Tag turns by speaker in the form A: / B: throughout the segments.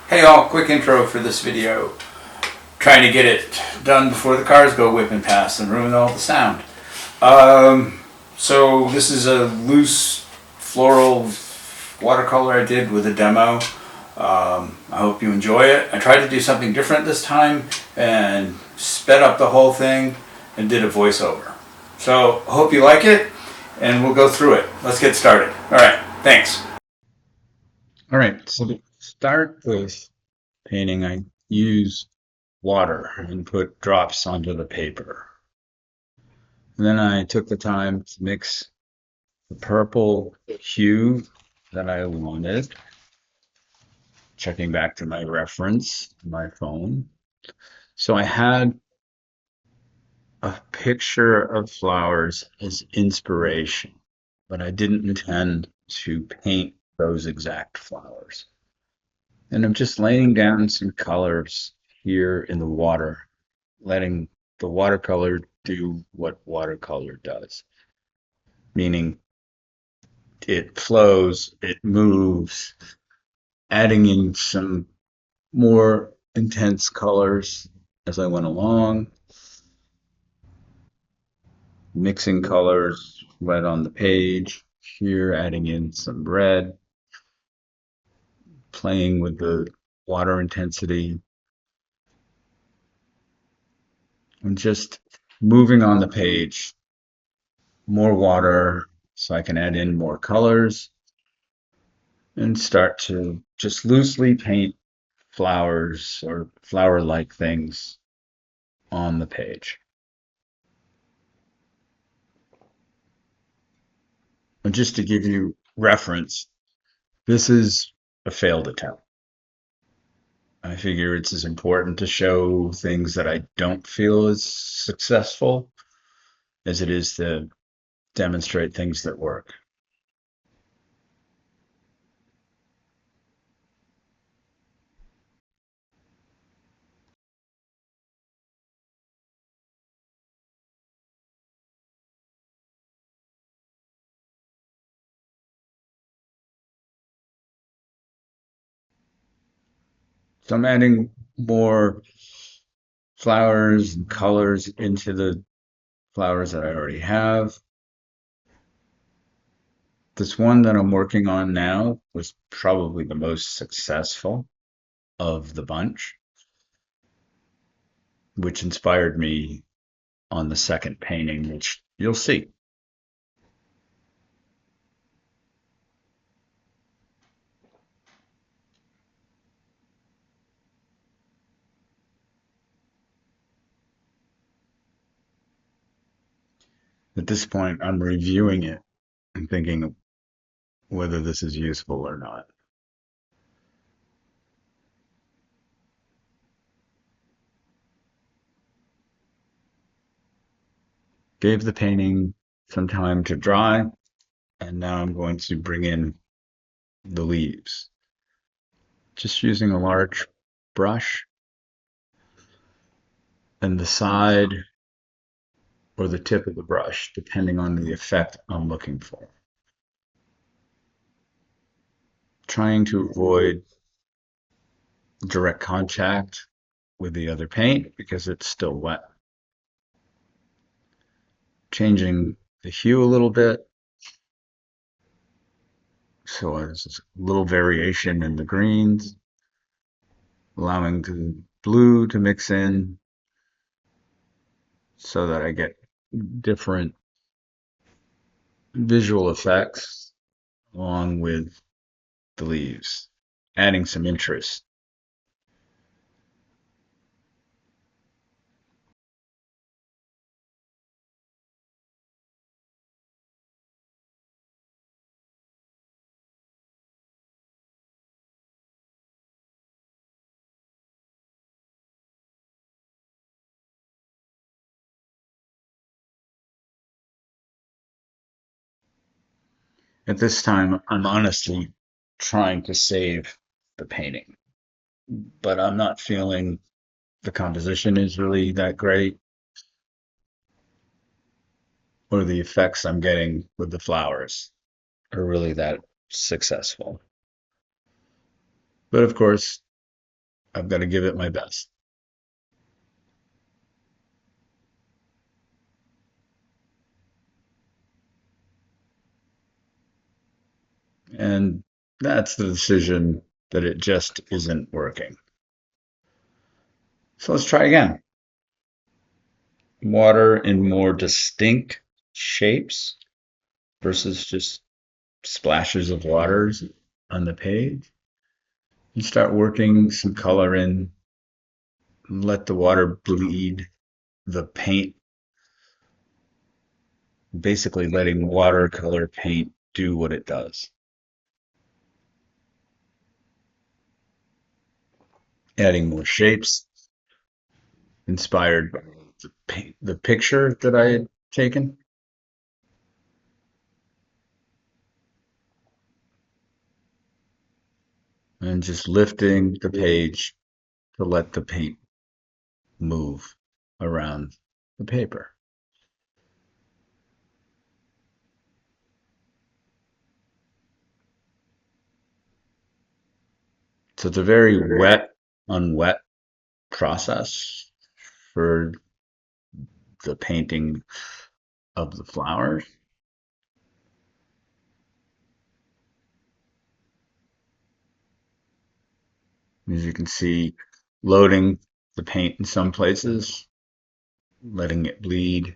A: Hey all, quick intro for this video. Trying to get it done before the cars go whipping past and ruin all the sound. So this is a loose floral watercolor I did with a demo. I hope you enjoy it. I tried to do something different this time and sped up the whole thing and did a voiceover. So I hope you like it and we'll go through it. Let's get started. Alright, thanks. Alright, so to start with painting, I use water and put drops onto the paper. And then I took the time to mix the purple hue that I wanted, checking back to my reference, my phone. So I had a picture of flowers as inspiration, but I didn't intend to paint those exact flowers. And I'm just laying down some colors here in the water, letting the watercolor do what watercolor does, meaning it flows, it moves, adding in some more intense colors as I went along, mixing colors right on the page, here adding in some red, playing with the water intensity, and just moving on the page, more water so I can add in more colors and start to just loosely paint flowers or flower-like things on the page. And just to give you reference, this is a failed attempt. I figure it's as important to show things that I don't feel is successful as it is to demonstrate things that work. So I'm adding more flowers and colors into the flowers that I already have. This one that I'm working on now was probably the most successful of the bunch, which inspired me on the second painting, which you'll see. At this point, I'm reviewing it and thinking whether this is useful or not. Gave the painting some time to dry, and now I'm going to bring in the leaves. Just using a large brush and the side or the tip of the brush, depending on the effect I'm looking for. Trying to avoid direct contact with the other paint because it's still wet. Changing the hue a little bit. So there's a little variation in the greens, allowing the blue to mix in so that I get different visual effects along with the leaves, adding some interest. At this time, I'm honestly trying to save the painting, but I'm not feeling the composition is really that great or the effects I'm getting with the flowers are really that successful. But of course, I've got to give it my best. And that's the decision that it just isn't working. So let's try again. Water in more distinct shapes versus just splashes of waters on the page. You start working some color in, let the water bleed the paint, basically letting watercolor paint do what it does. Adding more shapes, inspired by the picture that I had taken, and just lifting the page to let the paint move around the paper. So it's a very wet on wet process for the painting of the flowers. As you can see, loading the paint in some places, letting it bleed,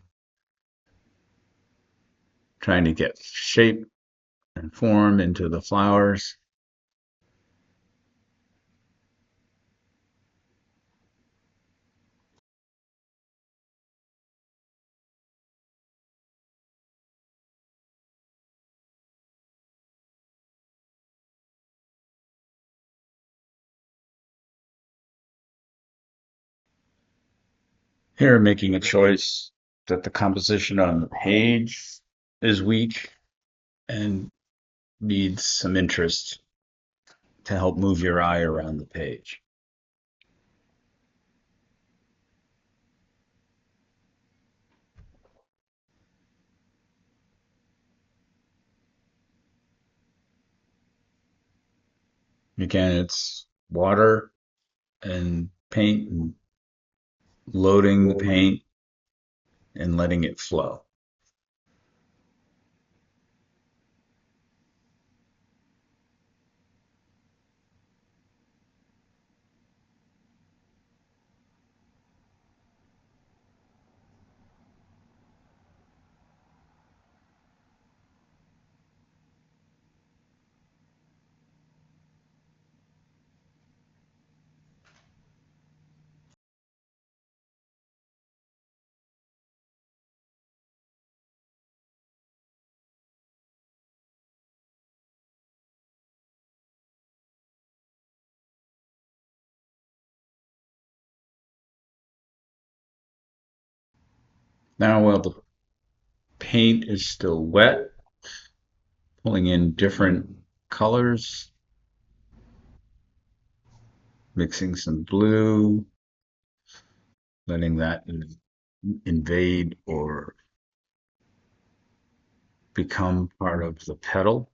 A: trying to get shape and form into the flowers. Here, making a choice that the composition on the page is weak and needs some interest to help move your eye around the page. Again, it's water and paint and loading the paint and letting it flow. Now, while the paint is still wet, pulling in different colors, mixing some blue, letting that invade or become part of the petal.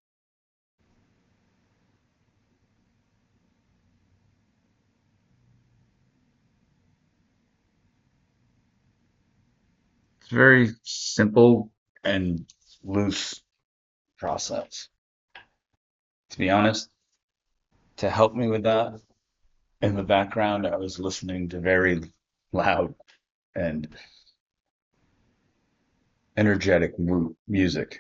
A: It's a very simple and loose process. To be honest, to help me with that, in the background, I was listening to very loud and energetic music.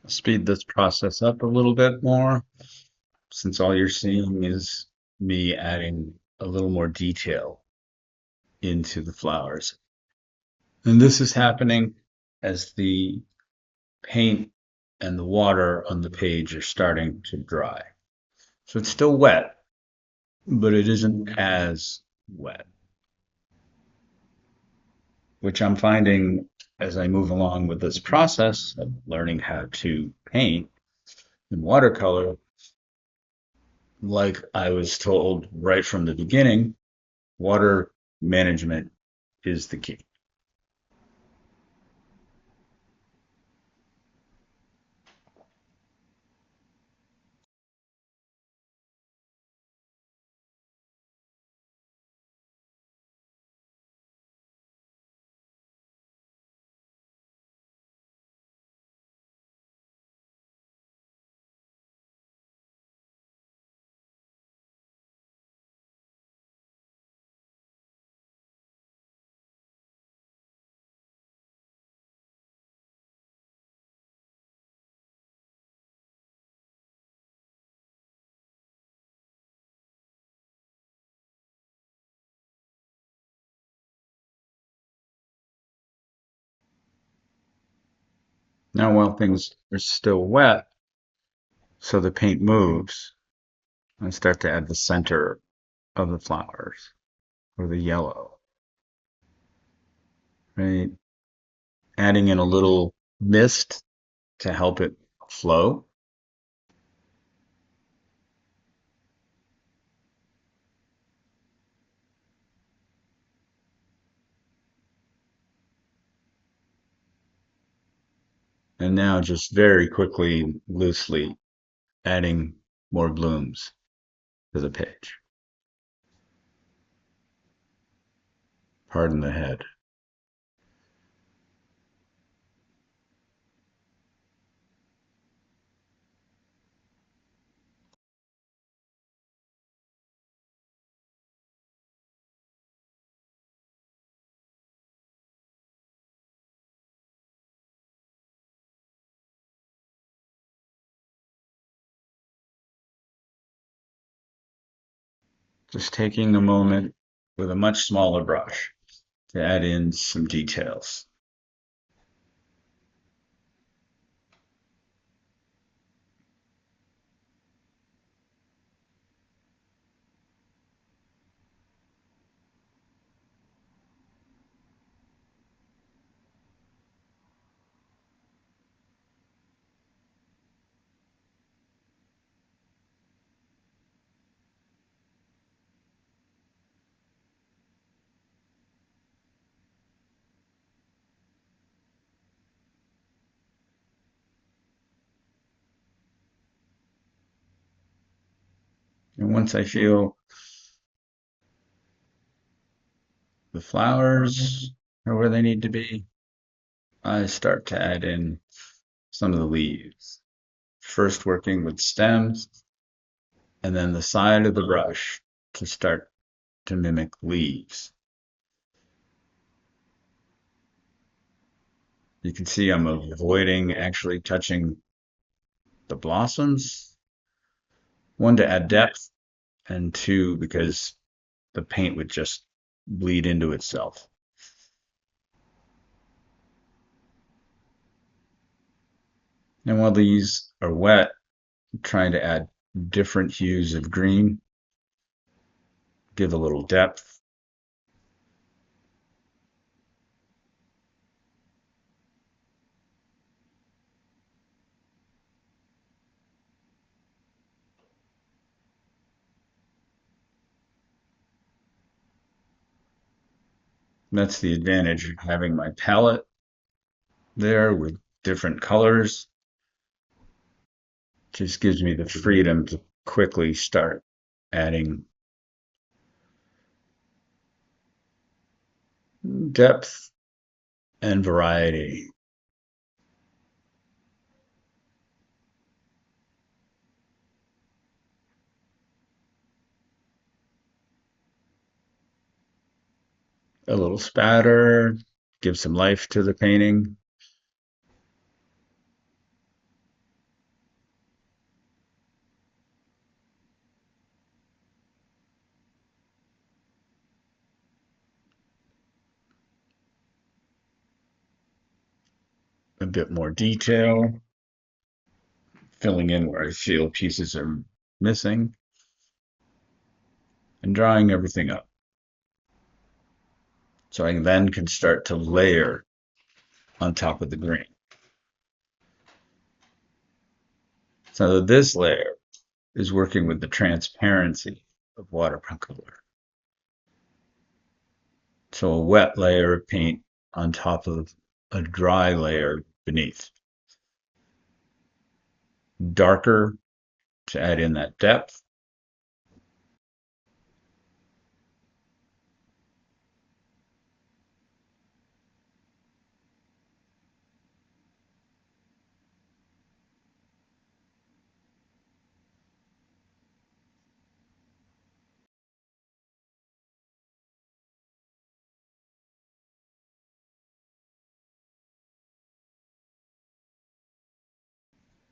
A: Speed this process up a little bit more, since all you're seeing is me adding a little more detail into the flowers. And this is happening as the paint and the water on the page are starting to dry. So it's still wet, but it isn't as wet, which I'm finding as I move along with this process of learning how to paint in watercolor. Like I was told right from the beginning, water management is the key. Now, while things are still wet, so the paint moves, I start to add the center of the flowers or the yellow, right? Adding in a little mist to help it flow. And now just very quickly, loosely adding more blooms to the page. Pardon the head. Just taking a moment with a much smaller brush to add in some details. And once I feel the flowers are where they need to be, I start to add in some of the leaves. First working with stems and then the side of the brush to start to mimic leaves. You can see I'm avoiding actually touching the blossoms. One, to add depth, and two, because the paint would just bleed into itself. And while these are wet, I'm trying to add different hues of green, give a little depth. That's the advantage of having my palette there with different colors. Just gives me the freedom to quickly start adding depth and variety. A little spatter, give some life to the painting. a bit more detail, filling in where I feel pieces are missing, and drawing everything up. So I then can start to layer on top of the green. So this layer is working with the transparency of watercolor. So a wet layer of paint on top of a dry layer beneath. Darker to add in that depth.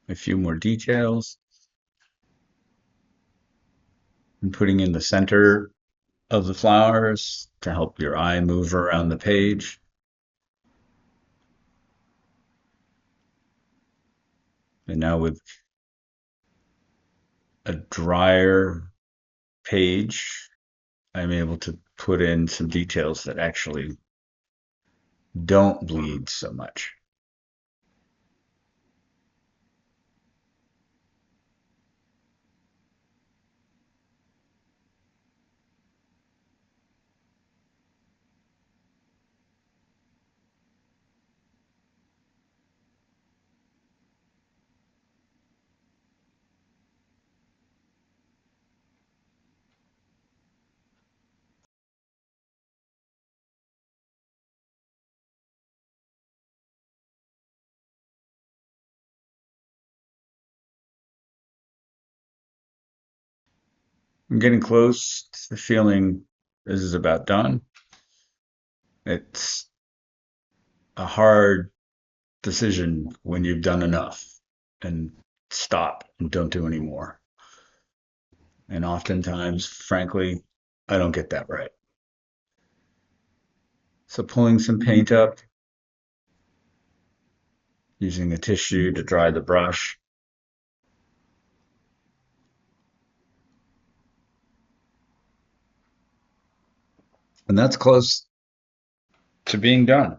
A: A few more details. And putting in the center of the flowers to help your eye move around the page. And now with a drier page, I'm able to put in some details that actually don't bleed so much. I'm getting close to feeling this is about done. It's a hard decision when you've done enough and stop and don't do any more. And oftentimes, frankly, I don't get that right. So pulling some paint up, using a tissue to dry the brush. And that's close to being done.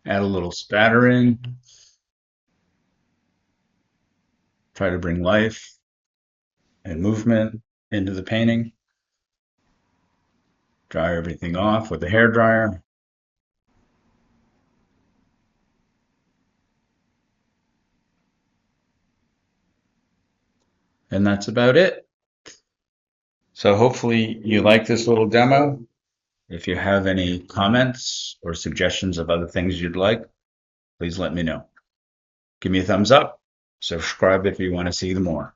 A: Add a little spattering, try to bring life and movement into the painting. Dry everything off with a hair dryer. And that's about it. So hopefully you like this little demo. If you have any comments or suggestions of other things you'd like, please let me know. Give me a thumbs up. Subscribe if you want to see more.